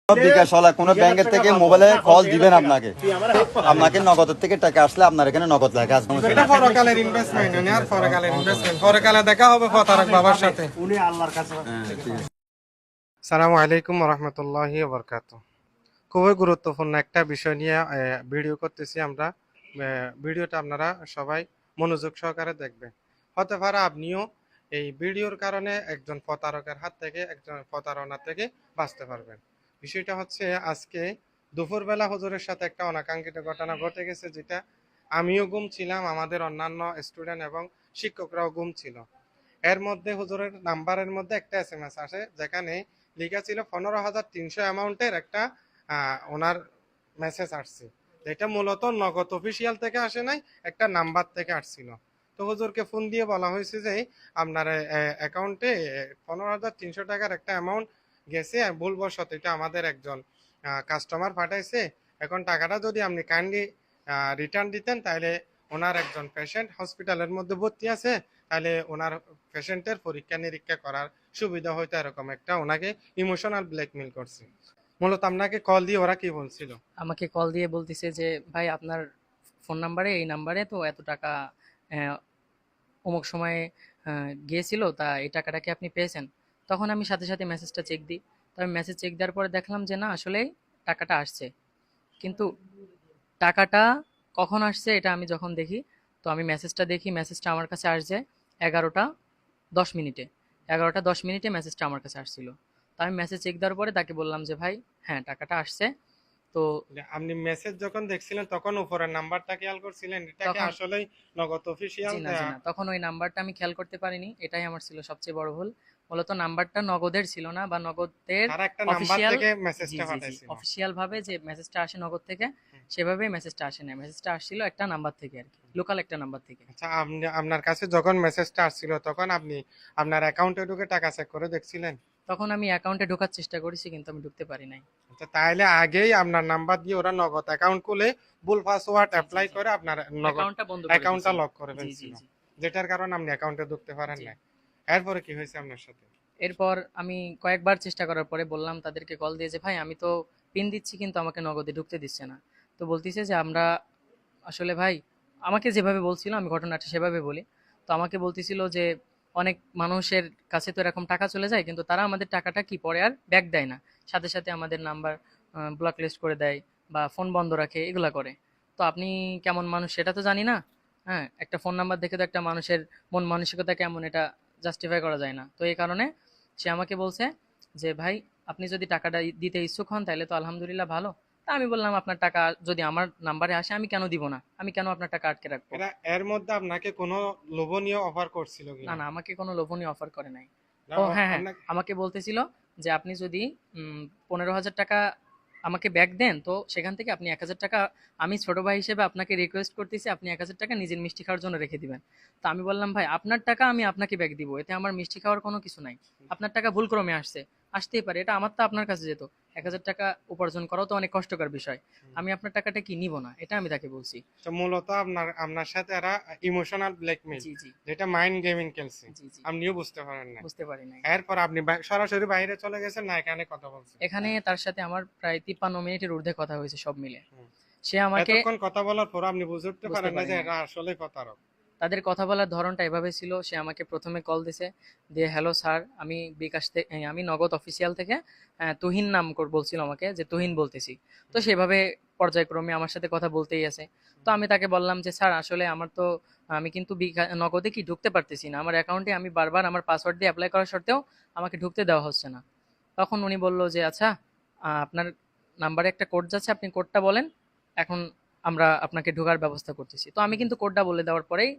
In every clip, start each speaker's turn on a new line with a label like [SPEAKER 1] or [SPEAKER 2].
[SPEAKER 1] বিকাশ হলা কোনো ব্যাংকের থেকে মোবাইলে কল দিবেন আপনাকে আপনাকে নগদের থেকে টাকা আসলে আপনার এখানে নগদ লেখা আসবে।
[SPEAKER 2] এটা পরকালের ইনভেস্টমেন্ট না আর পরকালের ইনভেস্টমেন্ট পরকালে দেখা হবে প্রতারক বাবার সাথে।
[SPEAKER 3] উনি আল্লাহর কাছে।
[SPEAKER 2] আসসালামু আলাইকুম ওয়া রাহমাতুল্লাহি ওয়া বারাকাতুহু। খুবই গুরুত্বপূর্ণ একটা বিষয় নিয়ে ভিডিও করতেছি আমরা। ভিডিওটা আপনারা সবাই মনোযোগ সহকারে দেখবেন। হতে পারে আপনিও এই ভিডিওর কারণে একজন প্রতারকের হাত থেকে একজন প্রতারণা থেকে বাঁচতে পারবেন। বিষয়টা হচ্ছে আজকে দুপুরবেলা হুজুরের সাথে একটা অনাকাঙ্ক্ষিত ঘটনা ঘটে গেছে, যেটা আমিও গুম ছিলাম, আমাদের অন্যান্য স্টুডেন্ট এবং শিক্ষকরাও গুম ছিল। এর মধ্যে হুজুরের নাম্বারের মধ্যে একটা SMS আসে, যেখানে লেখা ছিল 15,300 অ্যামাউন্টের একটা ওনার মেসেজ আসছে। এটা মূলত নগদ অফিসিয়াল থেকে আসে নাই, একটা নাম্বার থেকে আসছিল। তো হুজুরকে ফোন দিয়ে বলা হয়েছে যে আপনার অ্যাকাউন্টে 15,300 টাকার একটা অ্যামাউন্ট গেছে, ভুলবশত এটা আমাদের একজন কাস্টমার পাঠাইছে। এখন টাকাটা যদি আপনি কাইন্ডলি রিটার্ন দিতেন, তাহলে ওনার একজন পেশেন্ট হসপিটালের মধ্যে ভর্তি আছে, তাহলে ওনার পেশেন্টের পরীক্ষা নিরীক্ষা করার সুবিধা হইতো। এরকম একটা ওনাকে ইমোশনাল ব্ল্যাকমেল করছে। মূলত আপনাকে কল দিয়ে ওরা কি বলছিল?
[SPEAKER 4] আমাকে কল দিয়ে বলতেছে যে ভাই আপনার ফোন নাম্বারে এই নাম্বারে তো এত টাকা আহ, অমুক সময়ে গিয়েছিল, তা এই টাকাটা কি আপনি পেয়েছেন? তখন আমি সাথে সাথে মেসেজটা চেক দিই। তো আমি মেসেজ চেক দেওয়ার পরে দেখলাম যে না, আসলে টাকাটা আসছে। কিন্তু টাকাটা কখন আসছে এটা আমি যখন দেখি, তো আমি মেসেজটা দেখি, মেসেজটা আমার কাছে আসছে 11টা 10 মিনিটে। 11টা 10 মিনিটে মেসেজটা আমার কাছে আসছিল। তো আমি মেসেজ চেক দেওয়ার পরে তাকে বললাম যে ভাই হ্যাঁ টাকাটা আসছে। তো
[SPEAKER 2] আপনি মেসেজ যখন দেখছিলেন তখন উপরের নাম্বারটা খেয়াল করছিলেন এটা কি
[SPEAKER 4] তখন
[SPEAKER 2] আসলেই নগদ অফিসিয়াল?
[SPEAKER 4] জি না, তখন ওই নাম্বারটা আমি খেয়াল করতে পারিনি, এটাই আমার ছিল সবচেয়ে বড় ভুল। মূলত নাম্বারটা নগদের ছিল না, বা নগদের
[SPEAKER 2] আর একটা নাম্বার
[SPEAKER 4] অফিসিয়াল,
[SPEAKER 2] থেকে
[SPEAKER 4] জি
[SPEAKER 2] মেসেজটা
[SPEAKER 4] জি জি
[SPEAKER 2] পাঠাইছিল।
[SPEAKER 4] অফিসিয়াল ভাবে যে মেসেজটা আসে নগদ থেকে, সেভাবেই মেসেজটা আসে না, মেসেজটা আসছিল একটা নাম্বার থেকে আর কি, লোকাল একটা নাম্বার থেকে।
[SPEAKER 2] আচ্ছা, আপনি আপনার কাছে যখন মেসেজটা আসছিল তখন আপনি আপনার অ্যাকাউন্টে ঢুকে টাকা চেক করে দেখছিলেন?
[SPEAKER 4] তখন আমি অ্যাকাউন্টে ঢোকার চেষ্টা করেছি, কিন্তু আমি ঢুকতে পারি নাই।
[SPEAKER 2] আচ্ছা, তাহলে আগেই আপনার নাম্বার দিয়ে ওরা নগদ অ্যাকাউন্ট খুলে ভুল পাসওয়ার্ড
[SPEAKER 4] জি জি
[SPEAKER 2] অ্যাপ্লাই
[SPEAKER 4] জি
[SPEAKER 2] করে আপনার নগদ
[SPEAKER 4] অ্যাকাউন্টটা বন্ধ করে
[SPEAKER 2] অ্যাকাউন্টটা
[SPEAKER 4] দিয়েছিল।
[SPEAKER 2] লক করে
[SPEAKER 4] জি জি
[SPEAKER 2] ফেলছিল,
[SPEAKER 4] জি
[SPEAKER 2] যেটার কারণে আপনি অ্যাকাউন্টে ঢুকতে পারেন
[SPEAKER 4] জি
[SPEAKER 2] না। এরপরে কি হয়েছে আপনার সাথে?
[SPEAKER 4] এরপর আমি কয়েকবার চেষ্টা করার পরে বললাম তাদেরকে কল দিয়ে যে ভাই আমি তো পিন দিচ্ছি কিন্তু আমাকে নগদে ঢুকতে দিচ্ছে না। তো বলতেছে যে আমরা আসলে ভাই, আমাকে যেভাবে বলছিল আমি ঘটনাটা সেভাবে বলি। তো আমাকে বলতেছিল যে অনেক মানুষের কাছে তো এরকম টাকা চলে যায়, কিন্তু তারা আমাদের টাকাটা কি পরে আর ব্যাক দেয় না, সাথে সাথে আমাদের নাম্বার ব্লক লিস্ট করে দেয় বা ফোন বন্ধ রাখে, এগুলা করে। তো আপনি কেমন মানুষ সেটা তো জানি না। হ্যাঁ, একটা ফোন নাম্বার দেখে তো একটা মানুষের মন মানসিকতা কেমন এটা জাস্টিফাই করা যায় না। তো এই কারণে সে আমাকে বলছে যে ভাই আপনি যদি টাকাটা দিতে ইচ্ছুক হন তাহলে তো আলহামদুলিল্লাহ ভালো। তা আমি বললাম আপনার টাকা যদি আমার নাম্বারে আসে আমি কেন দিব না, আমি কেন আপনার টাকা আটকে রাখবো।
[SPEAKER 2] এরা এর মধ্যে আপনাকে কোনো লোভনীয় অফার করছিল
[SPEAKER 4] না
[SPEAKER 2] কিনা?
[SPEAKER 4] না, আমাকে কোনো লোভনীয় অফার করে নাই।
[SPEAKER 2] না,
[SPEAKER 4] ও হ্যাঁ হ্যাঁ,
[SPEAKER 2] আপনাকে
[SPEAKER 4] আমাকে বলতেছিল যে আপনি যদি 15,000 টাকা আমাকে ব্যাক দেন, তো সেখান থেকে আপনি 1,000 টাকা, আমি ছোট ভাই হিসেবে আপনাকে রিকোয়েস্ট করতেছি আপনি 1,000 টাকা নিজের মিষ্টি খাওয়ার জন্য রেখে দিবেন। তো আমি বললাম ভাই আপনার টাকা আমি আপনাকে ব্যাক দিব, এতে আমার মিষ্টি খাওয়ার কোনো কিছু নাই। আপনার টাকা ভুল ক্রমে আসছে, আসতেই পারে, এটা আমার তো আপনার কাছে যেত। 1,000 টাকা উপার্জন করাও তো অনেক কষ্টকর বিষয়, আমি আপনার টাকাটা কি নিব না, এটা আমি তাকে বলছি।
[SPEAKER 2] তো মূলত আপনার আপনার সাথে এরা ইমোশনাল ব্ল্যাকমেইল,
[SPEAKER 4] জি জি
[SPEAKER 2] যেটা মাইন্ড গেমিং খেলছে,
[SPEAKER 4] জি জি
[SPEAKER 2] আপনিও বুঝতে পারেন না।
[SPEAKER 4] বুঝতে পারি নাই।
[SPEAKER 2] এরপর আপনি সরাসরি বাইরে চলে গেছেন না এখানে কথা বলছেন?
[SPEAKER 4] এখানে তার সাথে আমার প্রায় 53 মিনিটের ঊর্ধ্বে কথা হয়েছে সব মিলে।
[SPEAKER 2] হুম।
[SPEAKER 4] সে আমাকে
[SPEAKER 2] এতক্ষণ কথা বলার পর আপনি বুঝতে
[SPEAKER 4] বুঝতে
[SPEAKER 2] পারেন না
[SPEAKER 4] পারি
[SPEAKER 2] যে
[SPEAKER 4] নাই।
[SPEAKER 2] এরা আসলে প্রতারক?
[SPEAKER 4] তাদের কথা বলার ধরনটা এভাবে ছিল, সে আমাকে প্রথমে কল দিছে, দিয়ে হ্যালো স্যার, আমি বিকাশ থেকে, আমি নগদ অফিসিয়াল থেকে তুহিন নাম বলছিল আমাকে, যে তুহিন বলতেছি। তো সেভাবে পর্যায়ক্রমে আমার সাথে কথা বলতেই আছে। তো আমি তাকে বললাম যে স্যার আসলে আমার তো, আমি কিন্তু নগদে কি ঢুকতে পারতেছি না, আমার অ্যাকাউন্টে আমি বারবার আমার পাসওয়ার্ড দিয়ে অ্যাপ্লাই করা সত্ত্বেও আমাকে ঢুকতে দেওয়া হচ্ছে না। তখন উনি বলল যে আচ্ছা, আপনার নাম্বারে একটা কোড যাচ্ছে, আপনি কোডটা বলেন, এখন আমরা আপনাকে ঢোকার ব্যবস্থা করতেছি। তো আমি কিন্তু কোডটা বলে দেওয়ার পরেই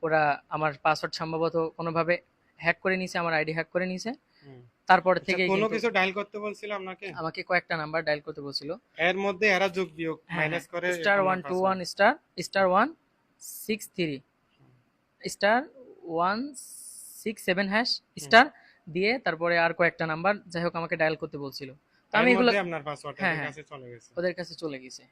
[SPEAKER 4] ওরা আমার পাসওয়ার্ড সম্ভবত কোনোভাবে হ্যাক করে নিয়েছে, আমার আইডি হ্যাক করে নিয়েছে।
[SPEAKER 2] হুম।
[SPEAKER 4] তারপর
[SPEAKER 2] আচ্ছা,
[SPEAKER 4] থেকেই
[SPEAKER 2] কোনো
[SPEAKER 4] কিন্তু
[SPEAKER 2] কিছু ডায়াল করতে বলছিল আপনাকে?
[SPEAKER 4] আমাকে কয়েকটা নাম্বার ডায়াল করতে বলছিল।
[SPEAKER 2] এর মধ্যে এরা যোগ বিয়োগ
[SPEAKER 4] হ্যাঁ
[SPEAKER 2] মাইনাস
[SPEAKER 4] হ্যাঁ,
[SPEAKER 2] করে
[SPEAKER 4] স্টার
[SPEAKER 2] আপনার
[SPEAKER 4] one two one
[SPEAKER 2] password.
[SPEAKER 4] Star, star 163 star 167 star দিয়ে তারপরে আর কয়েকটা নাম্বার, যাই হোক আমাকে ডায়াল করতে বলছিল। তো
[SPEAKER 2] এর
[SPEAKER 4] আমি এগুলো,
[SPEAKER 2] মধ্যে আপনার পাসওয়ার্ড
[SPEAKER 4] হ্যাঁ
[SPEAKER 2] এদের
[SPEAKER 4] হ্যাঁ,
[SPEAKER 2] কাছে চলে গেছে।
[SPEAKER 4] ওদের কাছে চলে গেছে।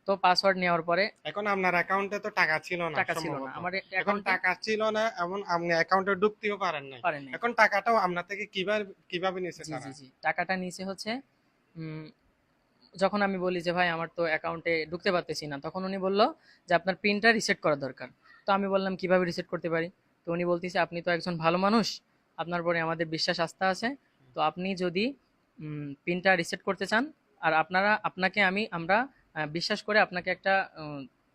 [SPEAKER 4] তো পাসওয়ার্ড নেওয়ার পরে
[SPEAKER 2] এখন আপনার অ্যাকাউন্টে তো টাকা ছিল না
[SPEAKER 4] টাকা ছিল না
[SPEAKER 2] সম্ভবত।
[SPEAKER 4] আমার
[SPEAKER 2] এখন
[SPEAKER 4] অ্যাকাউন্টে,
[SPEAKER 2] টাকা ছিল না, এমন আপনি অ্যাকাউন্টে ঢুকতেও পারেন নাই।
[SPEAKER 4] পারে নাই।
[SPEAKER 2] এখন টাকাটাও আপনার থেকে কিভাবে কিভাবে নিছে
[SPEAKER 4] জি
[SPEAKER 2] তারা?
[SPEAKER 4] জি জি টাকাটা নিচে হচ্ছে যখন আমি বলি যে ভাই আমার তো অ্যাকাউন্টে ঢুকতে পারতেছি না, তখন উনি বলল যে আপনার পিনটা রিসেট করা দরকার। তো আমি বললাম কিভাবে রিসেট করতে পারি? তো উনি বলতেছে আপনি তো একজন ভালো মানুষ, আপনার পরে আমাদের বিশ্বাস আস্থা আছে, তো আপনি যদি পিনটা রিসেট করতে চান, আর আপনাকে আমরা বিশ্বাস করে আপনাকে একটা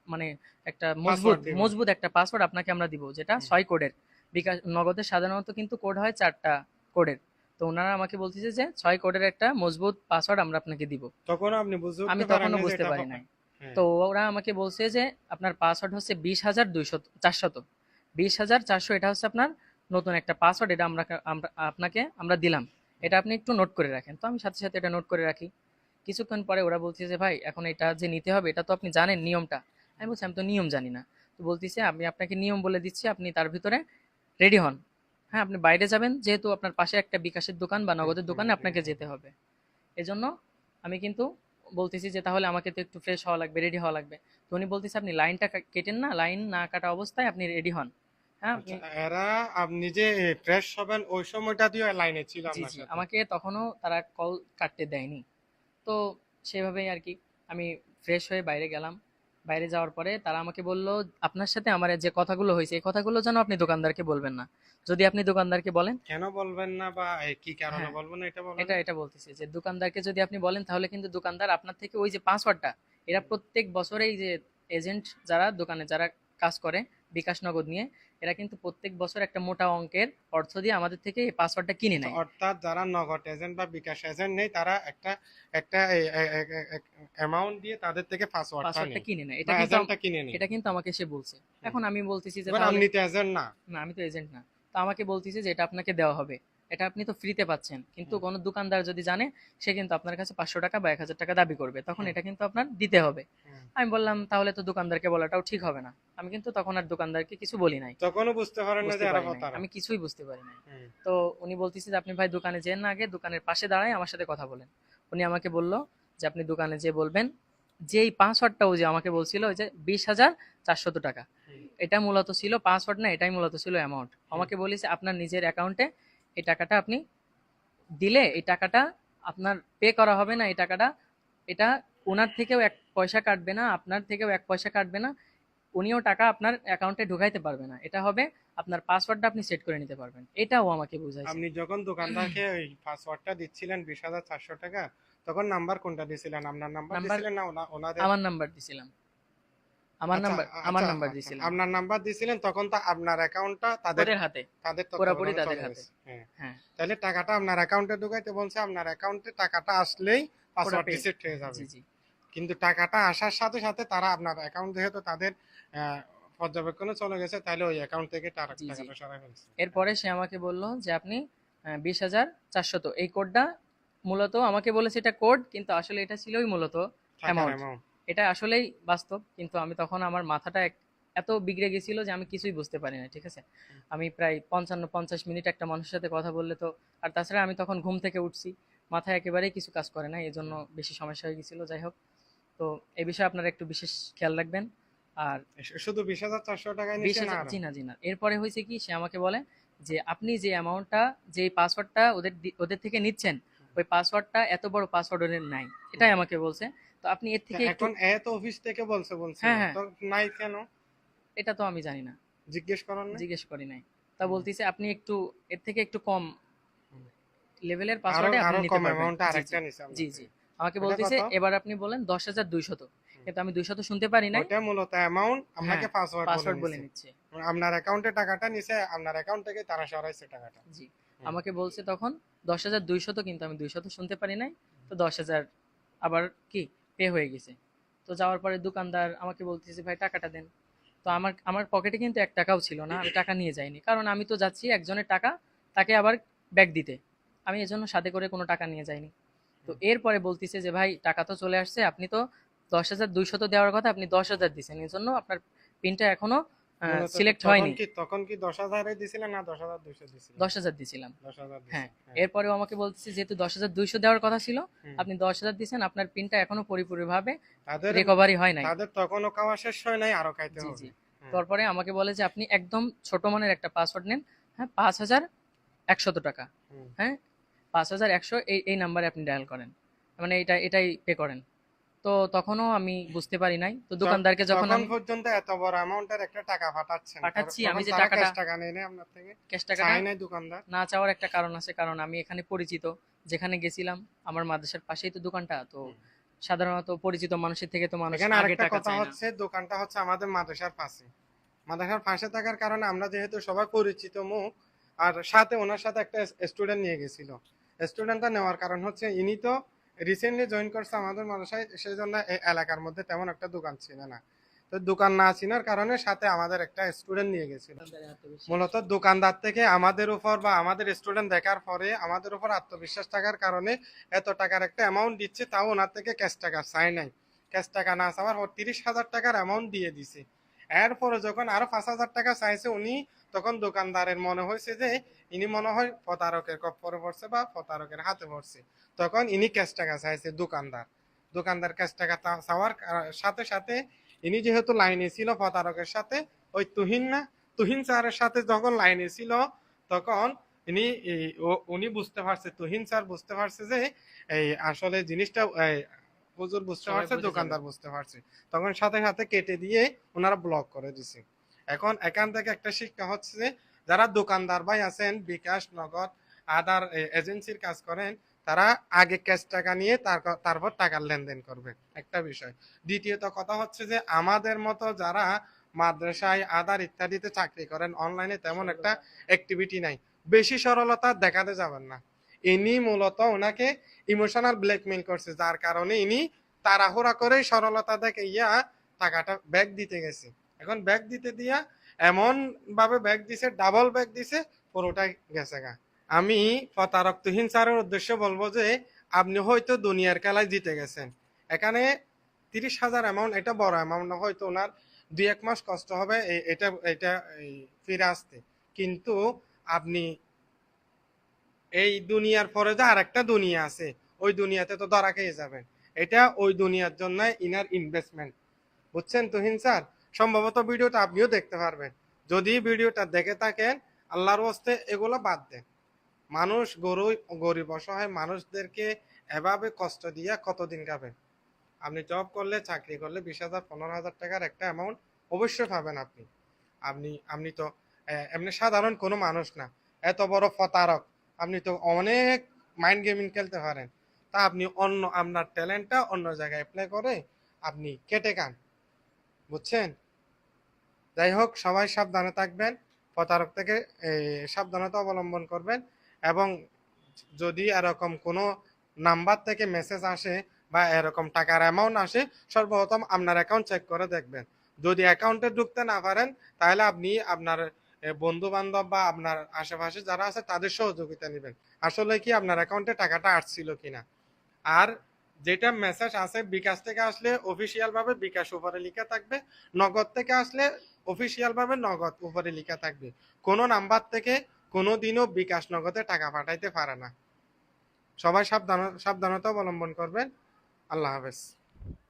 [SPEAKER 4] মানে একটা
[SPEAKER 2] পাসওয়ার্ড দিব।
[SPEAKER 4] মজবুত একটা পাসওয়ার্ড আপনাকে আমরা দিব, যেটা 6 কোডের। বিকাশ নগদের সাধারণত কিন্তু কোড হয় 4টা কোডের। তো ওনারা আমাকে বলতেছে যে 6 কোডের একটা মজবুত পাসওয়ার্ড আমরা আপনাকে দিব।
[SPEAKER 2] তখন আপনি বুঝতে
[SPEAKER 4] আমি
[SPEAKER 2] পারেন
[SPEAKER 4] তখনও
[SPEAKER 2] না যে
[SPEAKER 4] বুঝতে
[SPEAKER 2] এটা
[SPEAKER 4] পারি নাই।
[SPEAKER 2] হ্যাঁ।
[SPEAKER 4] তো ওরা আমাকে বলছে যে আপনার পাসওয়ার্ড হচ্ছে 20,400। 20,400 এটা হচ্ছে আপনার নতুন একটা পাসওয়ার্ড, এটা আপনাকে আমরা দিলাম, এটা আপনি একটু নোট করে রাখেন। তো আমি সাথে সাথে এটা নোট করে রাখি। কিছুক্ষণ পরে ওরা বলছে যে ভাই এখন এটা যে নিতে হবে এটা তো আপনি জানেন নিয়মটা। আমি বলছি আমি তো নিয়ম জানি না। তো বলতেছে আমি আপনাকে নিয়ম বলে দিচ্ছি, আপনি তার ভিতরে রেডি হন। হ্যাঁ, আপনি বাইরে যাবেন, যেহেতু আপনার পাশে একটা বিকাশের দোকান বা নগদের দোকানে আপনাকে যেতে হবে। এজন্য আমি কিন্তু বলতেছি যে তাহলে আমাকে তো একটু ফ্রেশ হওয়া লাগবে, রেডি হওয়া লাগবে। তো উনি বলতেছে আপনি লাইনটা কেটেন না, লাইন না কাটা অবস্থায় আপনি রেডি হন। হ্যাঁ, আপনি।
[SPEAKER 2] আচ্ছা, এরা আপনি যে ফ্রেশ হবেন ওই সময়টা দিয়ে লাইনে ছিল
[SPEAKER 4] জি
[SPEAKER 2] আপনার
[SPEAKER 4] জি,
[SPEAKER 2] সাথে?
[SPEAKER 4] আমাকে তখনও তারা কল কাটতে দেয়নি। তো সেভাবেই আর কি আমি ফ্রেশ হয়ে বাইরে গেলাম। বাইরে যাওয়ার পরে তারা আমাকে বলল আপনার সাথে আমার যে কথাগুলো হয়েছে এই কথাগুলো যেন আপনি দোকানদারকে বলবেন না। যদি আপনি দোকানদারকে বলেন।
[SPEAKER 2] কেন বলবেন না, বা কি কারণে
[SPEAKER 4] হ্যাঁ,
[SPEAKER 2] বলবেন না, এটা বলেন।
[SPEAKER 4] এটা বলতেছি যে দোকানদারকে যদি আপনি বলেন তাহলে কিন্তু দোকানদার আপনার থেকে ওই যে পাসওয়ার্ডটা, এরা প্রত্যেক বছরে এই যে এজেন্ট যারা দোকানে যারা কাজ করে বিকাশ নগদ নিয়ে, এরা কিন্তু প্রত্যেক বছর একটা মোটা অঙ্কের অর্থ দিয়ে আমাদের থেকে এই পাসওয়ার্ডটা কিনে
[SPEAKER 2] তো
[SPEAKER 4] নেয়।
[SPEAKER 2] অর্থাৎ যারা নগদ এজেন্ট বা বিকাশ এজেন্ট নেই তারা একটা একটা অ্যামাউন্ট দিয়ে তাদের থেকে পাসওয়ার্ডটা
[SPEAKER 4] পাসওয়ার্ডটা
[SPEAKER 2] নেই
[SPEAKER 4] কিনে নেয়,
[SPEAKER 2] বা এজেন্টটা কিনে নেই।
[SPEAKER 4] এটা কিন্তু আমাকে সে বলছে। এখন আমি বলতেছি যে
[SPEAKER 2] এবার
[SPEAKER 4] তাহলে
[SPEAKER 2] আপনি তো এজেন্ট না।
[SPEAKER 4] না, আমি তো এজেন্ট না। তো আমাকে বলতেছে যে এটা আপনাকে দেওয়া হবে, এটা আপনি তো ফ্রিতে পাচ্ছেন, কিন্তু
[SPEAKER 2] হুম,
[SPEAKER 4] কোনো দোকানদার যদি জানে সে কিন্তু আপনার কাছে 500 টাকা বা 1,000 টাকা দাবি করবে, তখন
[SPEAKER 2] হুম,
[SPEAKER 4] এটা কিন্তু আপনার দিতে হবে।
[SPEAKER 2] হুম।
[SPEAKER 4] আমি বললাম তাহলে তো দোকানদারকে বলাটাও ঠিক হবে না। আমি কিন্তু তখন আর দোকানদারকে কিছু বলি নাই,
[SPEAKER 2] তখনও বুঝতে পারেন না যে
[SPEAKER 4] বুঝতে
[SPEAKER 2] এরা
[SPEAKER 4] পারি নাই,
[SPEAKER 2] প্রতারক।
[SPEAKER 4] আমি কিছুই বুঝতে পারি নাই।
[SPEAKER 2] হুম,
[SPEAKER 4] তো উনি বলতেছে যে আপনি ভাই দোকানে যেন না, আগে দোকানের পাশে দাঁড়ায় আমার সাথে কথা বলেন। উনি আমাকে বলল যে আপনি দোকানে যেয়ে বলবেন যে এই পাসওয়ার্ডটা ও যে আমাকে বলছিল ওই যে 20,400 টাকা,
[SPEAKER 2] হুম,
[SPEAKER 4] এটা মূলত ছিল পাসওয়ার্ড না, এটাই মূলত ছিল অ্যামাউন্ট।
[SPEAKER 2] হুম।
[SPEAKER 4] আমাকে বলেছে আপনার নিজের অ্যাকাউন্টে এই টাকাটা আপনি দিলে এই টাকাটা আপনার পে করা হবে না, এই টাকাটা এটা ওনার থেকেও 1 পয়সা কাটবে না, আপনার থেকেও 1 পয়সা কাটবে না, উনিও টাকা আপনার অ্যাকাউন্টে ঢুকাইতে পারবে না, এটা হবে আপনার পাসওয়ার্ডটা আপনি সেট করে নিতে পারবেন, এটাও আমাকে বুঝাইছে।
[SPEAKER 2] আপনি যখন দোকানদারকে ওই পাসওয়ার্ডটা দিচ্ছিলেন 20,400 টাকা, তখন নাম্বার কোনটা দিছিলেন? আপনার নাম্বার
[SPEAKER 4] নাম্বার
[SPEAKER 2] দিছিলেন না ওনাদের?
[SPEAKER 4] আমার নাম্বার দিছিলাম, আমার
[SPEAKER 2] আচ্ছা,
[SPEAKER 4] নাম্বার আমার
[SPEAKER 2] আচ্ছা,
[SPEAKER 4] নাম্বার
[SPEAKER 2] আচ্ছা,
[SPEAKER 4] দিছিলাম
[SPEAKER 2] আপনার নাম্বার দিছিলেন, তখন তো আপনার অ্যাকাউন্টটা তাদের
[SPEAKER 4] ওদের হাতে,
[SPEAKER 2] তাদের
[SPEAKER 4] পুরাপুরি
[SPEAKER 2] তত্ত্বাবধানে
[SPEAKER 4] তাদের
[SPEAKER 2] চলে
[SPEAKER 4] হাতে।
[SPEAKER 2] গেছে। হ্যাঁ,
[SPEAKER 4] হ্যাঁ,
[SPEAKER 2] তাহলে টাকাটা আপনার অ্যাকাউন্টে ঢুকাইতে বলছে, আপনার অ্যাকাউন্টে টাকাটা আসলেই
[SPEAKER 4] ওরা
[SPEAKER 2] পাসওয়ার্ড
[SPEAKER 4] পে।
[SPEAKER 2] রিসেট হয়ে যাবে।
[SPEAKER 4] জি জি
[SPEAKER 2] কিন্তু টাকাটা আসার সাথে সাথে তারা আপনার অ্যাকাউন্ট যেহেতু তাদের পর্যবেক্ষণে চলে গেছে, তাহলে ওই অ্যাকাউন্ট থেকে
[SPEAKER 4] জি জি।
[SPEAKER 2] টাকাটা সরাই ফেলছে।
[SPEAKER 4] এরপরে সে আমাকে বলল যে আপনি 20,400, তো এই কোডটা মূলত আমাকে বলেছে এটা কোড, কিন্তু আসলে এটা ছিলই মূলত
[SPEAKER 2] টাকার
[SPEAKER 4] অ্যামাউন্ট।
[SPEAKER 2] অ্যামাউন্ট।
[SPEAKER 4] এটা আসলেই বাস্তব, কিন্তু আমি তখন আমার মাথাটা এত বিগড়ে গেছিল যে আমি কিছুই বুঝতে পারি না, ঠিক আছে। আমি প্রায় 55-50 মিনিট একটা মানুষের সাথে কথা বললে তো, আর তাছাড়া আমি তখন ঘুম থেকে উঠছি, মাথায় একেবারেই কিছু কাজ করে না, এই জন্য বেশি সমস্যা হয়ে গেছিল। যাই হোক, তো এই বিষয়ে আপনারা একটু বিশেষ খেয়াল রাখবেন। আর
[SPEAKER 2] শুধু 20,400 টাকায়
[SPEAKER 4] বিশ
[SPEAKER 2] নিচ্ছে না
[SPEAKER 4] হাজার
[SPEAKER 2] আরো?
[SPEAKER 4] জি না জি না, এরপরে হয়েছে কি সে আমাকে বলে যে আপনি যে অ্যামাউন্টটা, যে পাসওয়ার্ডটা ওদের থেকে নিচ্ছেন, ওই পাসওয়ার্ডটা এত বড় পাসওয়ার্ড ওদের নাই, এটাই আমাকে বলছে। তো আপনি এর
[SPEAKER 2] তা
[SPEAKER 4] থেকে একটু।
[SPEAKER 2] এখন এত অফিস থেকে বলছিল
[SPEAKER 4] হ্যাঁ হ্যাঁ,
[SPEAKER 2] তো, নাই কেন?
[SPEAKER 4] এটা তো আমি জানি না,
[SPEAKER 2] জিজ্ঞেস করেন না?
[SPEAKER 4] জিজ্ঞেস করি নাই। তা
[SPEAKER 2] হুম,
[SPEAKER 4] বলতেছে আপনি একটু এর থেকে একটু কম
[SPEAKER 2] হুম।
[SPEAKER 4] লেভেলের
[SPEAKER 2] আরো
[SPEAKER 4] পাসওয়ার্ডে আপনি
[SPEAKER 2] আরো
[SPEAKER 4] নিতে
[SPEAKER 2] কম
[SPEAKER 4] পারবেন।
[SPEAKER 2] অ্যামাউন্টে
[SPEAKER 4] জি
[SPEAKER 2] আরেকটা
[SPEAKER 4] জি
[SPEAKER 2] নিছে
[SPEAKER 4] জি
[SPEAKER 2] আপনার
[SPEAKER 4] জি।
[SPEAKER 2] থেকে।
[SPEAKER 4] আমাকে
[SPEAKER 2] ওটা
[SPEAKER 4] বলতেছে
[SPEAKER 2] কত?
[SPEAKER 4] এবার আপনি বলেন 10,200,
[SPEAKER 2] হুম।
[SPEAKER 4] কিন্তু আমি 200 শুনতে পারি নাই।
[SPEAKER 2] ওটা মূলত অ্যামাউন্ট
[SPEAKER 4] হ্যাঁ,
[SPEAKER 2] আপনাকে পাসওয়ার্ড বলে
[SPEAKER 4] পাসওয়ার্ড বলে
[SPEAKER 2] নিচ্ছে।
[SPEAKER 4] নিচ্ছে।
[SPEAKER 2] আপনার অ্যাকাউন্টে টাকাটা নিছে, আপনার অ্যাকাউন্ট থেকে তারা সরাইছে টাকাটা।
[SPEAKER 4] জি,
[SPEAKER 2] হুম,
[SPEAKER 4] আমাকে বলছে তখন 10,200, কিন্তু আমি 200 শুনতে পারি নাই। তো 10,000 আবার কি পে হয়ে গেছে। তো যাওয়ার পরে দোকানদার আমাকে বলতেছে ভাই টাকাটা দেন। তো আমার আমার পকেটে কিন্তু 1 টাকাও ছিল না, আমি টাকা নিয়ে যাইনি, কারণ আমি তো যাচ্ছি একজনের টাকা তাকে আবার ব্যাক দিতে, আমি এজন্য সাথে করে কোনো টাকা নিয়ে যাইনি। তো
[SPEAKER 2] হুম।
[SPEAKER 4] এরপরে বলতেছে যে ভাই টাকা তো চলে আসছে, আপনি তো 10,200 তো দেওয়ার কথা, আপনি 10,000 দিচ্ছেন, এই জন্য আপনার পিনটা এখনো
[SPEAKER 2] মূলত
[SPEAKER 4] সিলেক্ট
[SPEAKER 2] তখন
[SPEAKER 4] হয়নি।
[SPEAKER 2] কি তখন কি 10,000 দিছিলেন না 10,200 দিছিলেন?
[SPEAKER 4] 10,000 দিছিলাম।
[SPEAKER 2] 10,000
[SPEAKER 4] হ্যাঁ,
[SPEAKER 2] দিছেন। হ্যাঁ।
[SPEAKER 4] এরপরেও আমাকে বলতেছে যেহেতু 10,200 দেওয়ার কথা ছিল,
[SPEAKER 2] হুম।
[SPEAKER 4] আপনি 10,000 দিছেন, আপনার পিনটা এখনো পরিপূর্ণভাবে
[SPEAKER 2] তাদের
[SPEAKER 4] রিকভারি হয় নাই।
[SPEAKER 2] তাদের তখনও খাওয়া শেষ হয় নাই, আরো খাইতে
[SPEAKER 4] জি
[SPEAKER 2] হবে।
[SPEAKER 4] জি।
[SPEAKER 2] হুম,
[SPEAKER 4] তারপরে আমাকে বলে যে আপনি একদম ছোট মানের একটা পাসওয়ার্ড নেন, হ্যাঁ, 5,100 টাকা,
[SPEAKER 2] হুম।
[SPEAKER 4] হ্যাঁ, 5,100 এই নাম্বারে আপনি ডায়াল করেন, মানে এটাই পে করেন। তো তখনও আমি বুঝতে পারি নাই। তো দোকানদারকে যখন
[SPEAKER 2] তখন
[SPEAKER 4] আমি
[SPEAKER 2] পর্যন্ত এত বড় অ্যামাউন্টের একটা টাকা পাঠাচ্ছেন,
[SPEAKER 4] পাঠাচ্ছি,
[SPEAKER 2] তখন
[SPEAKER 4] আমি যে
[SPEAKER 2] তারা
[SPEAKER 4] টাকাটা
[SPEAKER 2] ক্যাশ টাকা নেই না আপনার থেকে?
[SPEAKER 4] ক্যাশ টাকাটা
[SPEAKER 2] চাই নাই দোকানদার?
[SPEAKER 4] না চাওয়ার একটা কারণ আছে, কারণ আমি এখানে পরিচিত, যেখানে গেছিলাম আমার মাদ্রাসার পাশেই তো দোকানটা, তো সাধারণত পরিচিত মানুষের থেকে তো মানুষ
[SPEAKER 2] এখানে
[SPEAKER 4] আগে
[SPEAKER 2] আরেকটা
[SPEAKER 4] টাকা
[SPEAKER 2] কথা
[SPEAKER 4] চায় না।
[SPEAKER 2] হচ্ছে, দোকানটা হচ্ছে আমাদের মাদ্রাসার পাশে। মাদ্রাসার পাশে থাকার কারণে আমরা যেহেতু সবাই পরিচিত মুখ, আর সাথে ওনার সাথে একটা স্টুডেন্ট নিয়ে গেছিল। স্টুডেন্টটা নেওয়ার কারণ হচ্ছে ইনি তো রিসেন্টলি জয়েন করছে আমাদের মাদ্রাসায়, সেই জন্য এই এলাকার মধ্যে তেমন একটা দোকান ছিল না। তো দোকান না চিনার কারণে সাথে আমাদের একটা স্টুডেন্ট নিয়ে গেছিল। মূলত দোকানদার থেকে আমাদের উপর বা আমাদের স্টুডেন্ট দেখার পরে আমাদের উপর আত্মবিশ্বাস থাকার কারণে এত টাকার একটা অ্যামাউন্ট দিচ্ছে, তাও ওনার থেকে ক্যাশ টাকা চাই নাই। ক্যাশ টাকা না চাওয়ার পর 30,000 টাকার অ্যামাউন্ট দিয়ে দিছে। এরপরে যখন আরো 5,000 টাকা চাইছে উনি, তখন দোকানদারের মনে হয়েছে যে ইনি মনে হয় প্রতারকের কপ্পরে পড়ছে বা প্রতারকের হাতে পড়ছে। তখন ইনি ক্যাশ টাকা চাইছে দোকানদার ক্যাশ টাকা চাওয়ার সাথে সাথে ইনি যেহেতু লাইনে ছিল প্রতারকের সাথে, ওই তুহিন স্যারের সাথে যখন লাইনে ছিল, তখন ইনি উনি বুঝতে পারছে, তুহিন স্যার বুঝতে পারছে যে এই আসলে জিনিসটা হুজুর বুঝতে
[SPEAKER 4] সবাই
[SPEAKER 2] পারছে,
[SPEAKER 4] বুঝে
[SPEAKER 2] দোকানদার
[SPEAKER 4] যাবে।
[SPEAKER 2] বুঝতে পারছে, তখন সাথে সাথে কেটে দিয়ে ওনারা ব্লক করে দিছে। এখন এখান থেকে একটা শিক্ষা হচ্ছে যে যারা দোকানদার ভাই আছেন, বিকাশ, নগদ, আদার এজেন্সির কাজ করেন, তারা আগে ক্যাশ টাকা নিয়ে তারপর টাকার লেনদেন করবে, একটা বিষয়। দ্বিতীয়ত কথা হচ্ছে যে আমাদের মতো যারা মাদ্রাসায়, আদার ইত্যাদিতে চাকরি করেন, অনলাইনে তেমন একটা অ্যাক্টিভিটি নাই, বেশি সরলতা দেখাতে যাবেন না। ইনি মূলত ওনাকে ইমোশনাল ব্ল্যাকমেইল করছে, যার কারণে ইনি তাড়াহুড়া করে সরলতা দেখে টাকাটা ব্যাক দিতে গেছে। এখন ব্যাক দিতে দিয়া এমন ভাবে ব্যাক দিছে, ডাবল ব্যাক দিছে, পুরোটাই গেছে গা। আমি প্রতারক তুহিন স্যারের উদ্দেশ্য বলবো যে আপনি হয়তো দুনিয়ার খেলায় জিতে গেছেন। এখানে 30,000 অ্যামাউন্ট, এটা বড় অ্যামাউন্ট না, হয়তো ওনার 2-1 মাস কষ্ট হবে এটা এটা ফিরে আসতে, কিন্তু আপনি এই দুনিয়ার পরে যে আরেকটা দুনিয়া আছে, ওই দুনিয়াতে তো ধরা খেয়ে যাবেন। এটা ওই দুনিয়ার জন্য ইনার ইনভেস্টমেন্ট, বুঝছেন তুহিন স্যার? সম্ভবত ভিডিওটা আপনিও দেখতে পারবেন। যদি ভিডিওটা দেখে থাকেন, আল্লাহর ওয়াস্তে এগুলো বাদ দেন। মানুষ গরিব অসহায় মানুষদেরকে এভাবে কষ্ট দিয়া কতদিন খাবেন? আপনি জব করলে, চাকরি করলে 20,000 15,000 টাকার একটা অ্যামাউন্ট অবশ্যই পাবেন আপনি। আপনি তো এমনি সাধারণ কোনো মানুষ না, এত বড় প্রতারক। আপনি তো অনেক মাইন্ড গেমিং খেলতে পারেন, তা আপনি অন্য আপনার ট্যালেন্টটা অন্য জায়গায় অ্যাপ্লাই করে আপনি কেটে খান, বুঝছেন? যাই হোক, সবাই সাবধানে থাকবেন, প্রতারক থেকে সাবধানতা অবলম্বন করবেন। এবং যদি এরকম কোনো নাম্বার থেকে মেসেজ আসে বা এরকম টাকার অ্যামাউন্ট আসে, সর্বপ্রথম আপনার অ্যাকাউন্ট চেক করে দেখবেন। যদি অ্যাকাউন্টে ঢুকতে না পারেন, তাহলে আপনি আপনার বন্ধু বান্ধব বা আপনার আশেপাশে যারা আছে তাদের সহযোগিতা নেবেন, আসলে কি আপনার অ্যাকাউন্টে টাকাটা আসছিল কিনা। আর যেটা মেসেজ আছে বিকাশ থেকে আসলে অফিসিয়াল ভাবে বিকাশ উপরে লেখা থাকবে, নগদ থেকে আসলে অফিসিয়াল ভাবে নগদ উপরে লেখা থাকবে। কোনো নাম্বার থেকে কোনোদিনও বিকাশ নগদে টাকা পাঠাইতে পারে না। সবাই সাবধানতা অবলম্বন করবেন। আল্লাহ হাফেজ।